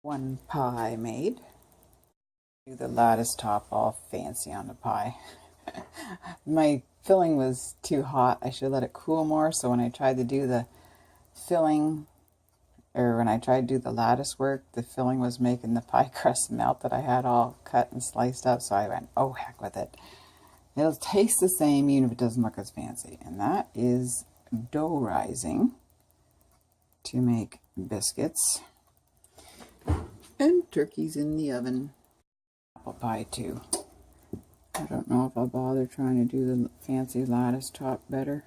One pie made. Do the lattice top all fancy on the pie. My filling was too hot. I should let it cool more. So when I tried to do the filling, or when I tried to do the lattice work, the filling was making the pie crust melt that I had all cut and sliced up. So I went, oh heck with it. It'll taste the same even if it doesn't look as fancy. And that is dough rising to make biscuits. And turkey's in the oven. Apple pie too. I don't know if I'll bother trying to do the fancy lattice top better.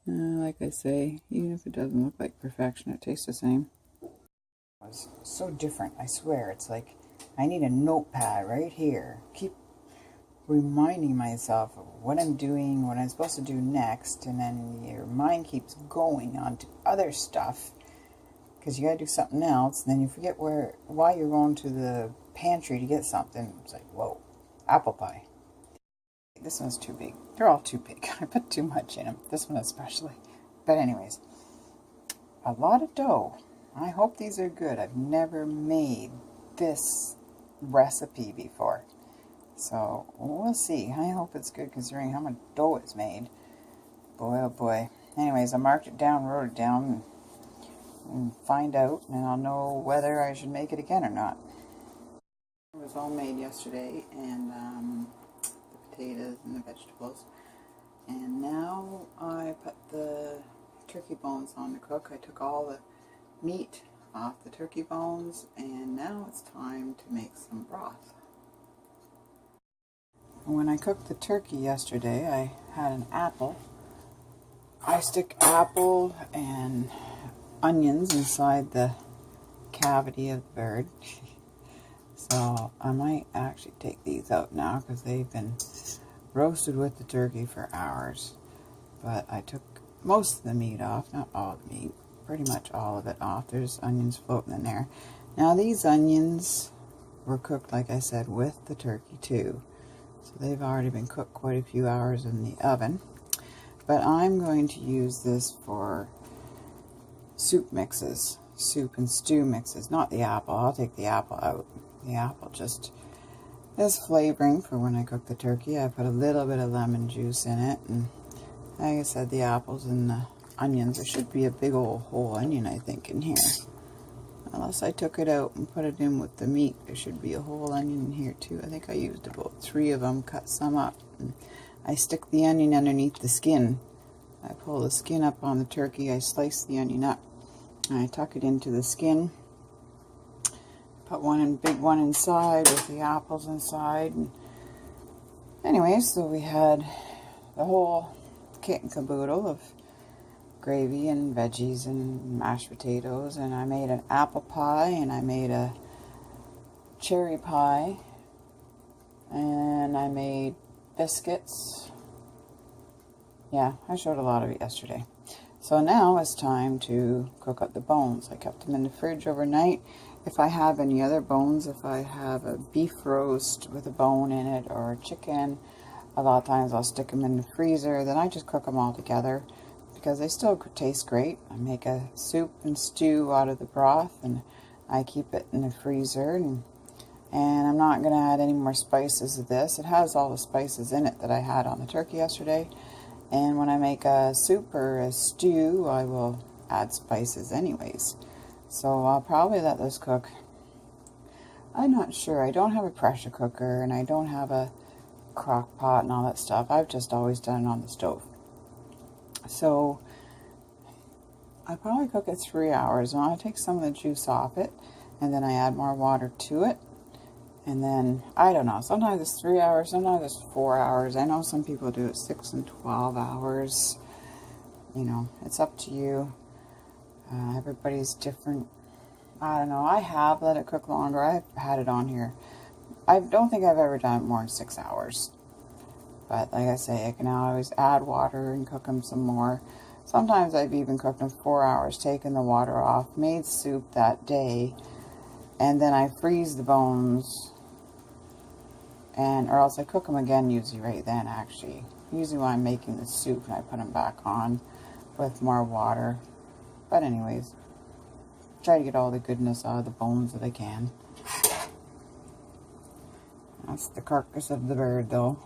Like I say, even if it doesn't look like perfection, it tastes the same. It's so different, I swear. It's like I need a notepad right here. Keep reminding myself of what I'm doing, what I'm supposed to do next, and then your mind keeps going on to other stuff because you gotta do something else, and then you forget why you're going to the pantry to get something. It's like, whoa, apple pie. This one's too big. They're all too big. I put too much in them. This one especially. But anyways, a lot of dough. I hope these are good. I've never made this recipe before. So we'll see. I hope it's good considering how much dough it's made. Boy, oh boy. Anyways, I marked it down, wrote it down, and find out, and I'll know whether I should make it again or not. It was all made yesterday, and the potatoes and the vegetables. And now I put the turkey bones on to cook. I took all the meat off the turkey bones, and now it's time to make some broth. When I cooked the turkey yesterday, I had an apple. I stick apple and onions inside the cavity of the bird. So I might actually take these out now because they've been roasted with the turkey for hours. But I took most of the meat off, not all the meat, pretty much all of it off. There's onions floating in there. Now these onions were cooked, like I said, with the turkey too. So they've already been cooked quite a few hours in the oven. But I'm going to use this for soup mixes, soup and stew mixes, not the apple. I'll take the apple out. The apple just is flavoring for when I cook the turkey. I put a little bit of lemon juice in it, and like I said, the apples and the onions. There should be a big old whole onion, I think, in here. Unless I took it out and put it in with the meat, there should be a whole onion in here too. I think I used about 3 of them, cut some up. And I stick the onion underneath the skin. I pull the skin up on the turkey, I slice the onion up, and I tuck it into the skin. Put big one inside with the apples inside. And anyway, so we had the whole kit and caboodle of gravy and veggies and mashed potatoes, and I made an apple pie, and I made a cherry pie, and I made biscuits. Yeah, I showed a lot of it yesterday. So now it's time to cook up the bones. I kept them in the fridge overnight. If I have any other bones, if I have a beef roast with a bone in it or a chicken, a lot of times I'll stick them in the freezer. Then I just cook them all together because they still taste great. I make a soup and stew out of the broth, and I keep it in the freezer. And I'm not going to add any more spices to this. It has all the spices in it that I had on the turkey yesterday. And when I make a soup or a stew, I will add spices anyways. So I'll probably let those cook. I'm not sure. I don't have a pressure cooker, and I don't have a crock pot and all that stuff. I've just always done it on the stove. So I probably cook it 3 hours, and I'll take some of the juice off it, and then I add more water to it. And then, I don't know, sometimes it's 3 hours, sometimes it's 4 hours. I know some people do it 6 and 12 hours. You know, it's up to you. Everybody's different. I don't know. I have let it cook longer. I've had it on here. I don't think I've ever done it more than 6 hours. But like I say, I can always add water and cook them some more. Sometimes I've even cooked them 4 hours, taken the water off, made soup that day, and then I freeze the bones, or else I cook them again usually right then, actually. Usually when I'm making the soup, and I put them back on with more water. But anyways, try to get all the goodness out of the bones that I can. That's the carcass of the bird though.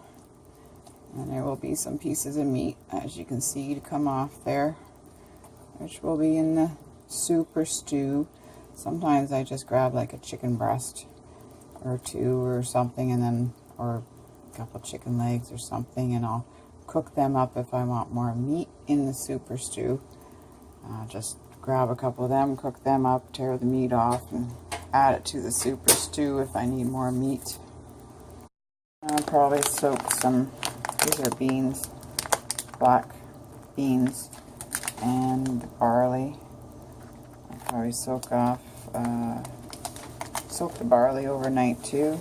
And there will be some pieces of meat, as you can see, to come off there, which will be in the soup or stew. Sometimes I just grab like a chicken breast or two or something, and then, or a couple chicken legs or something, and I'll cook them up if I want more meat in the soup or stew. Just grab a couple of them, cook them up, tear the meat off, and add it to the soup or stew if I need more meat. I'll probably soak some, these are beans, black beans, and barley. I'll probably soak the barley overnight too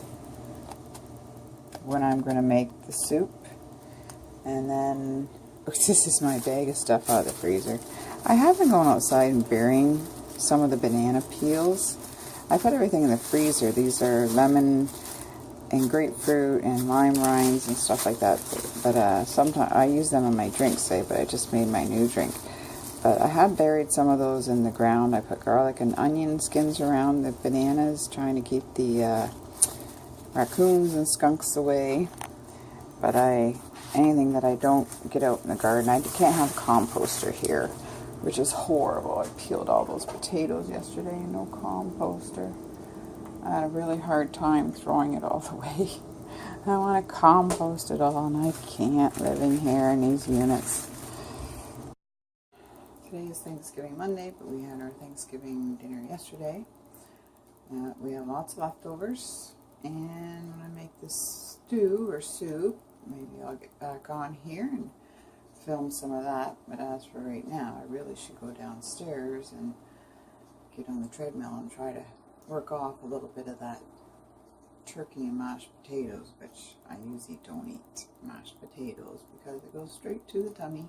when I'm going to make the soup. And then, this is my bag of stuff out of the freezer. I have been going outside and burying some of the banana peels. I put everything in the freezer. These are lemon and grapefruit and lime rinds and stuff like that. But sometimes I use them in my drinks today, but I just made my new drink. But I have buried some of those in the ground. I put garlic and onion skins around the bananas, trying to keep the raccoons and skunks away. But anything that I don't get out in the garden, I can't have a composter here, which is horrible. I peeled all those potatoes yesterday, no composter. I had a really hard time throwing it all away. I want to compost it all, and I can't living here in these units. Today is Thanksgiving Monday, but we had our Thanksgiving dinner yesterday. We have lots of leftovers, and when I make this stew or soup, maybe I'll get back on here and film some of that. But as for right now, I really should go downstairs and get on the treadmill and try to work off a little bit of that turkey and mashed potatoes, which I usually don't eat mashed potatoes because it goes straight to the tummy.